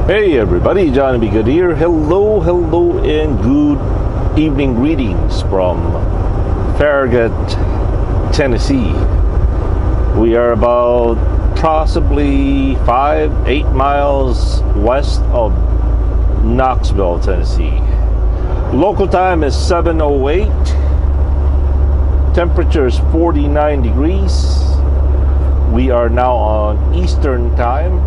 Hey everybody, Johnny B. Good here. Hello, and good evening greetings from Farragut, Tennessee. We are about possibly 8 miles west of Knoxville, Tennessee. Local time is 7:08. Temperature is 49 degrees. We are now on Eastern time.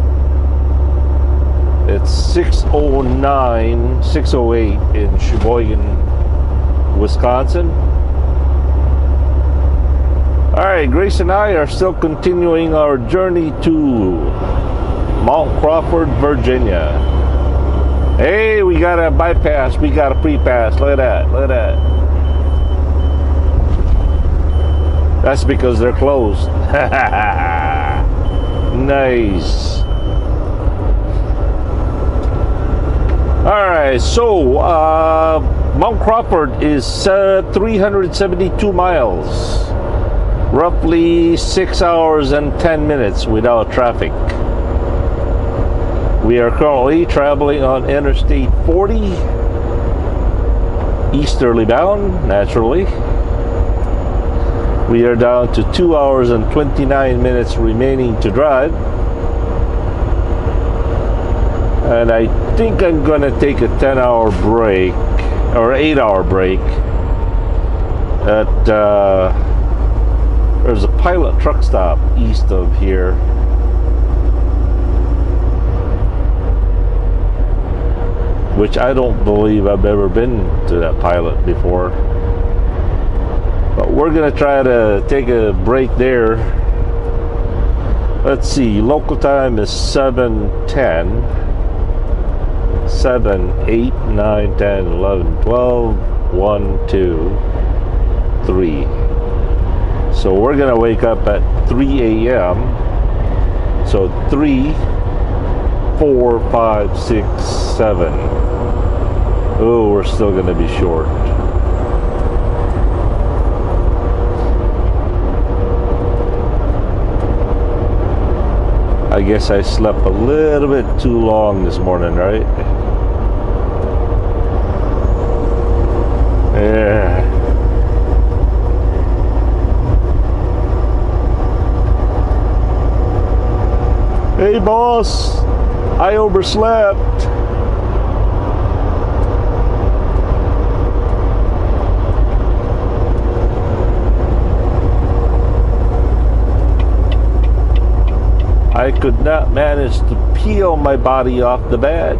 It's 6:08 in Sheboygan, Wisconsin. Alright, Grace and I are still continuing our journey to Mount Crawford, Virginia. Hey, we got a bypass, we got a pre-pass. Look at that. That's because they're closed. Nice. Alright, so Mount Crawford is 372 miles, roughly 6 hours and 10 minutes without traffic. We are currently traveling on Interstate 40, easterly bound, naturally. We are down to 2 hours and 29 minutes remaining to drive. And I think I'm gonna take a 10-hour break or 8-hour break at there's a Pilot truck stop east of here. Which I don't believe I've ever been to that Pilot before. But we're gonna try to take a break there. Let's see, local time is 7:10. 7, 8, 9, 10, 11, 12, 1, 2, 3. So we're gonna wake up at 3 a.m. So 3, 4, 5, 6, 7. Oh, we're still gonna be short. I guess I slept a little bit too long this morning, right? Yeah. Hey boss, I overslept. I could not manage to peel my body off the bed.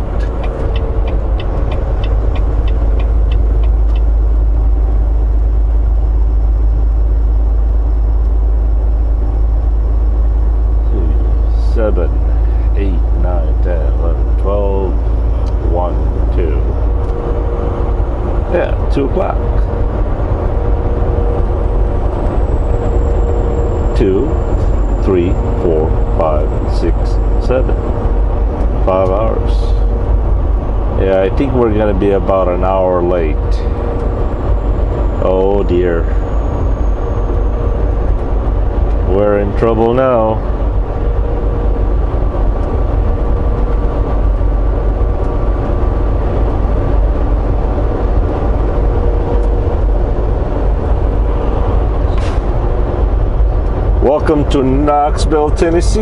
Seven, 8, 9, 10, 11, 12, 1, 2. Yeah, 2 o'clock. 2, 3, 4, 5, 6, 7. 5 hours. Yeah, I think we're gonna be about an hour late. Oh dear. We're in trouble now. Welcome to Knoxville, Tennessee.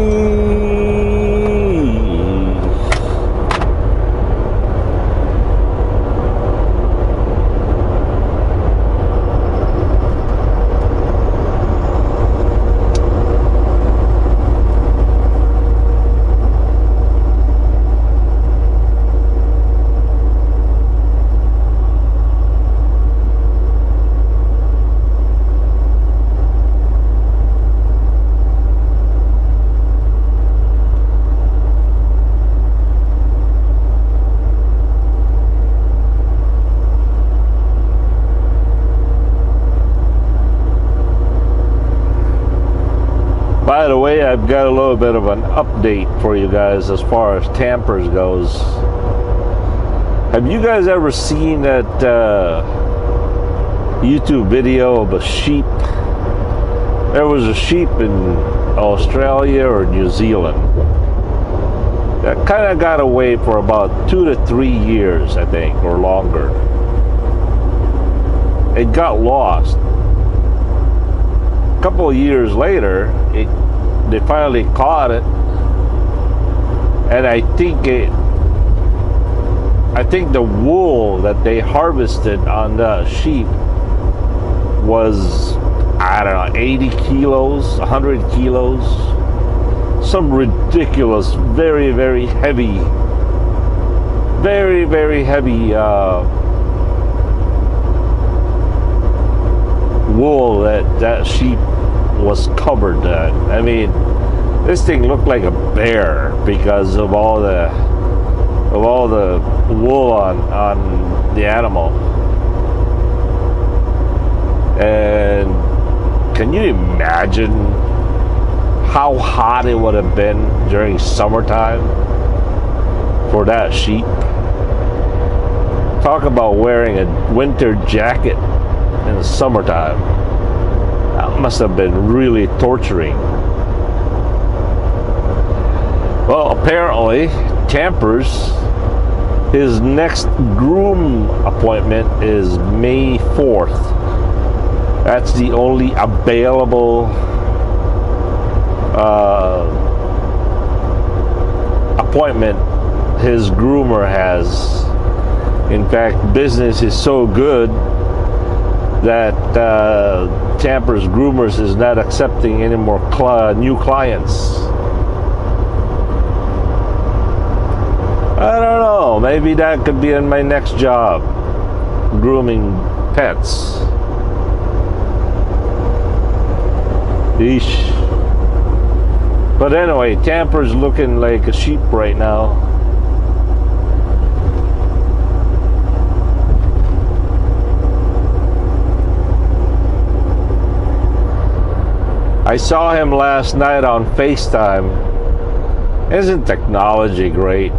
By the way, I've got a little bit of an update for you guys as far as Tampers goes. Have you guys ever seen that YouTube video of a sheep? There was a sheep in Australia or New Zealand, That kind of got away for about 2 to 3 years, I think, or longer. It got lost. A couple of years later, they finally caught it, and I think the wool that they harvested on the sheep was, I don't know, 80 kilos, 100 kilos, some ridiculous, very, very heavy, very, very heavy wool that sheep was covered in. I mean, this thing looked like a bear because of all the wool on the animal. And can you imagine how hot it would have been during summertime for that sheep? Talk about wearing a winter jacket in the summertime. That must have been really torturing. Well, apparently, Tampers, his next groom appointment is May 4th. That's the only available appointment his groomer has. In fact, business is so good that Tampers Groomers is not accepting any more new clients. I don't know. Maybe that could be in my next job, grooming pets. Eesh. But anyway, Tamper's looking like a sheep right now. I saw him last night on FaceTime. Isn't technology great?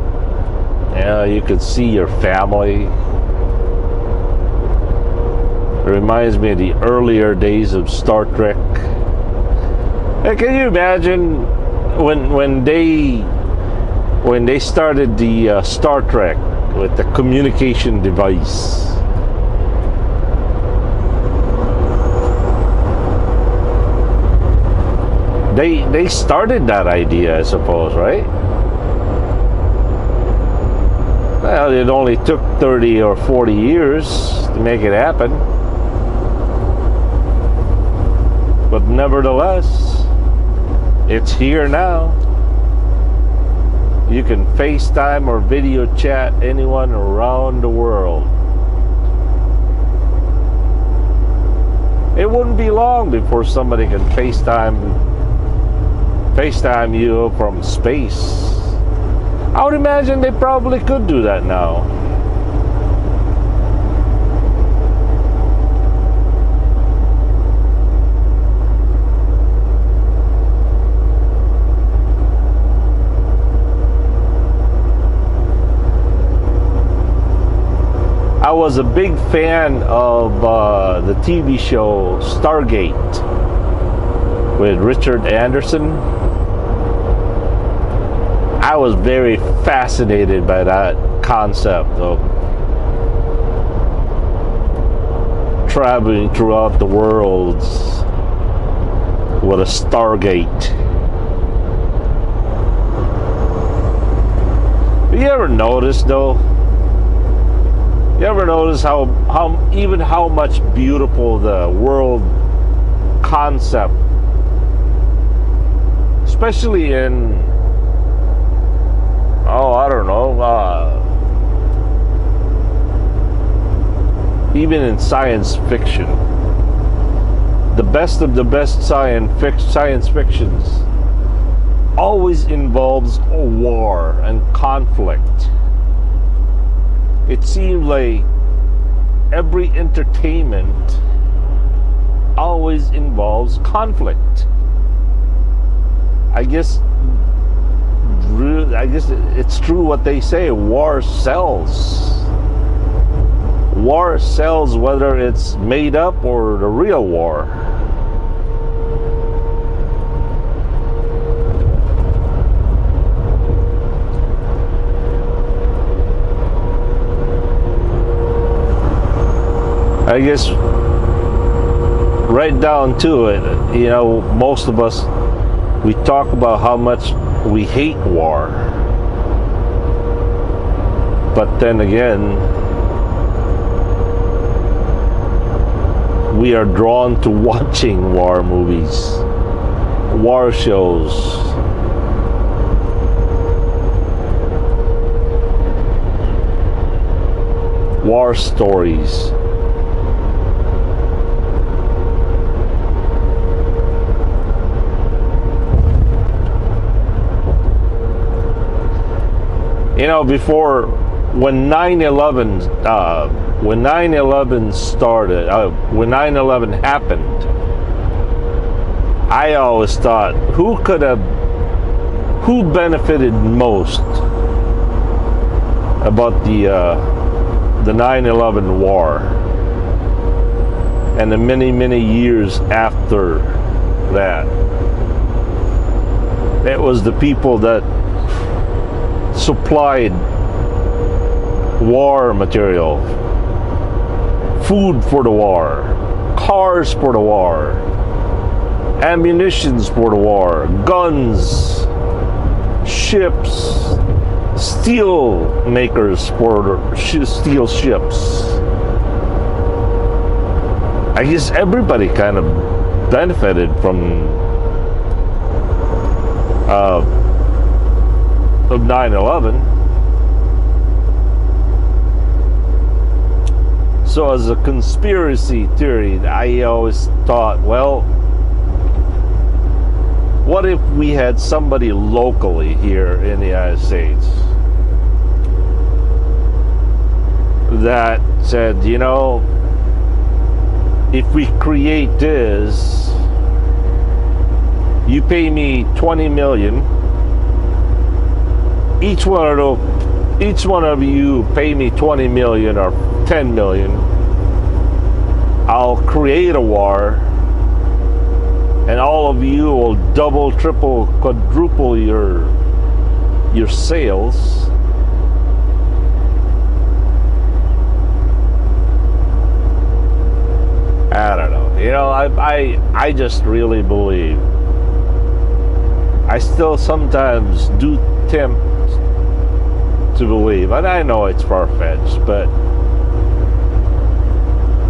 Yeah, you could see your family. It reminds me of the earlier days of Star Trek. Hey, can you imagine when they started the Star Trek with the communication device? They started that idea, I suppose, right? Well, it only took 30 or 40 years to make it happen. But nevertheless, it's here now. You can FaceTime or video chat anyone around the world. It wouldn't be long before somebody can FaceTime you from space. I would imagine they probably could do that now. I was a big fan of the TV show Stargate with Richard Anderson. I was very fascinated by that concept of traveling throughout the worlds with a Stargate. You ever notice though? You ever notice how much beautiful the world concept, especially in, I don't know, even in science fiction, the best of the best science fictions always involves a war and conflict. It seems like every entertainment always involves conflict. I guess it's true what they say. War sells. War sells whether it's made up or the real war. I guess right down to it, you know, most of us, we talk about how much we hate war. But then again, we are drawn to watching war movies, war shows. War stories. You know, before, when 9/11 started, when 9/11 happened, I always thought, who benefited most about the 9/11 war and the many years after that? It was the people that supplied war material, food for the war, cars for the war, ammunitions for the war, guns, ships, steel makers for steel ships. I guess everybody kind of benefited from of 9/11. So as a conspiracy theory, I always thought, well, what if we had somebody locally here in the United States that said, you know, if we create this, you pay me 20 million. Each one of you pay me 20 million or 10 million. I'll create a war, and all of you will double, triple, quadruple your sales. I don't know. You know, I just really believe. I still sometimes do tempt to believe, and I know it's far-fetched, but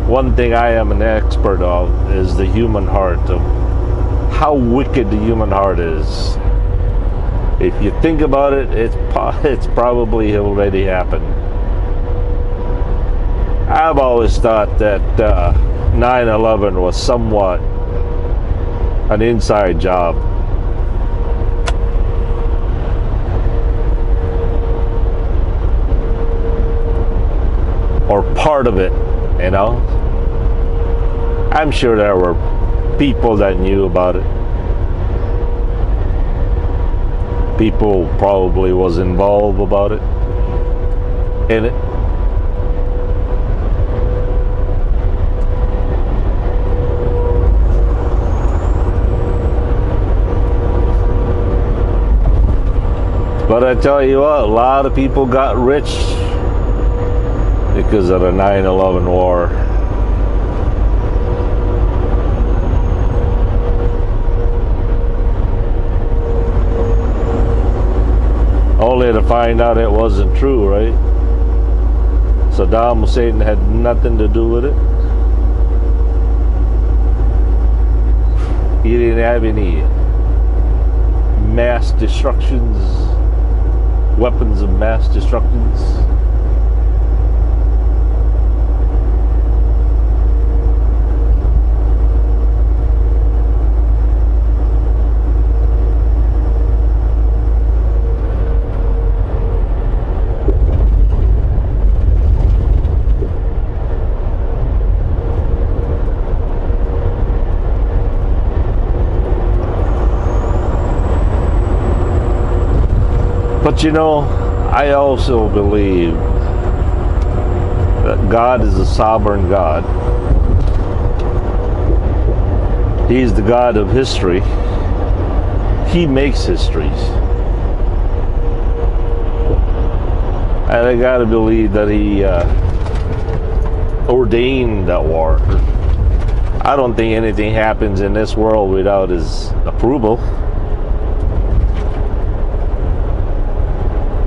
one thing I am an expert of is the human heart, of how wicked the human heart is. If you think about it, it's probably already happened. I've always thought that 9/11 was somewhat an inside job. Or part of it, you know. I'm sure there were people that knew about it. People probably was involved about it, in it. But I tell you what, a lot of people got rich because of the 9/11 war. Only to find out it wasn't true, right? Saddam Hussein had nothing to do with it. He didn't have any mass destructions, weapons of mass destructions. But you know, I also believe that God is a sovereign God. He's the God of history. He makes histories. And I gotta believe that He ordained that war. I don't think anything happens in this world without his approval.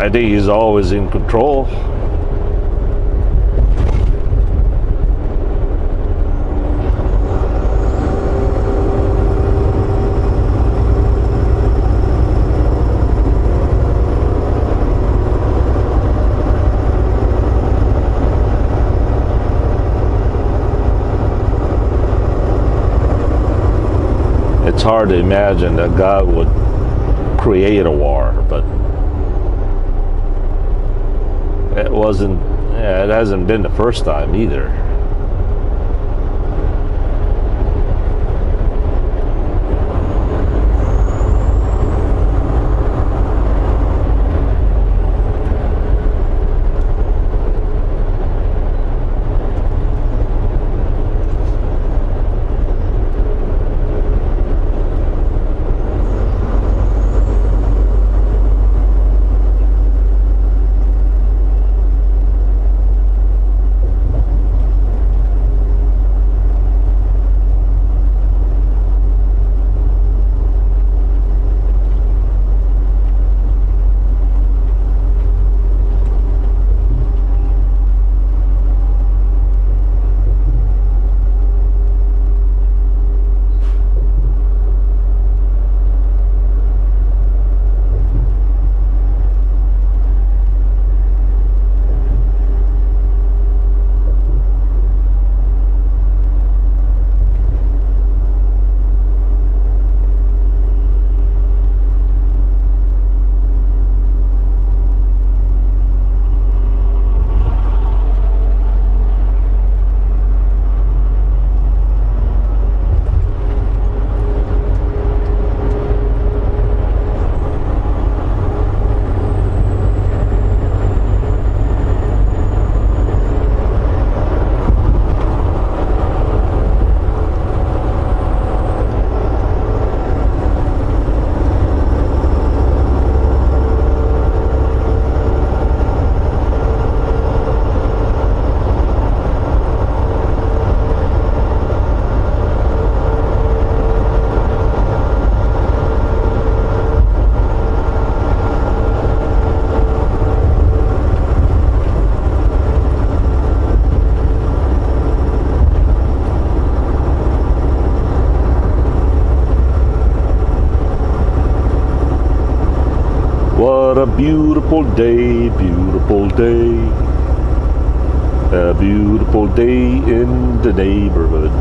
I think he's always in control. It's hard to imagine that God would create a war, but it hasn't been the first time either. What a beautiful day, beautiful day. A beautiful day in the neighborhood.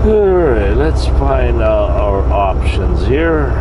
Alright, let's find out our options here.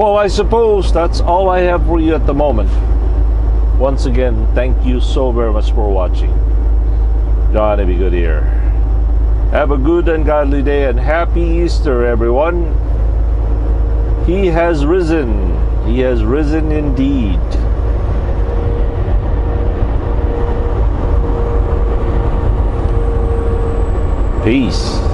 Well, I suppose that's all I have for you at the moment. Once again, thank you so very much for watching. Johnny Be Good here. Have a good and godly day and happy Easter, everyone. He has risen. He has risen indeed. Peace.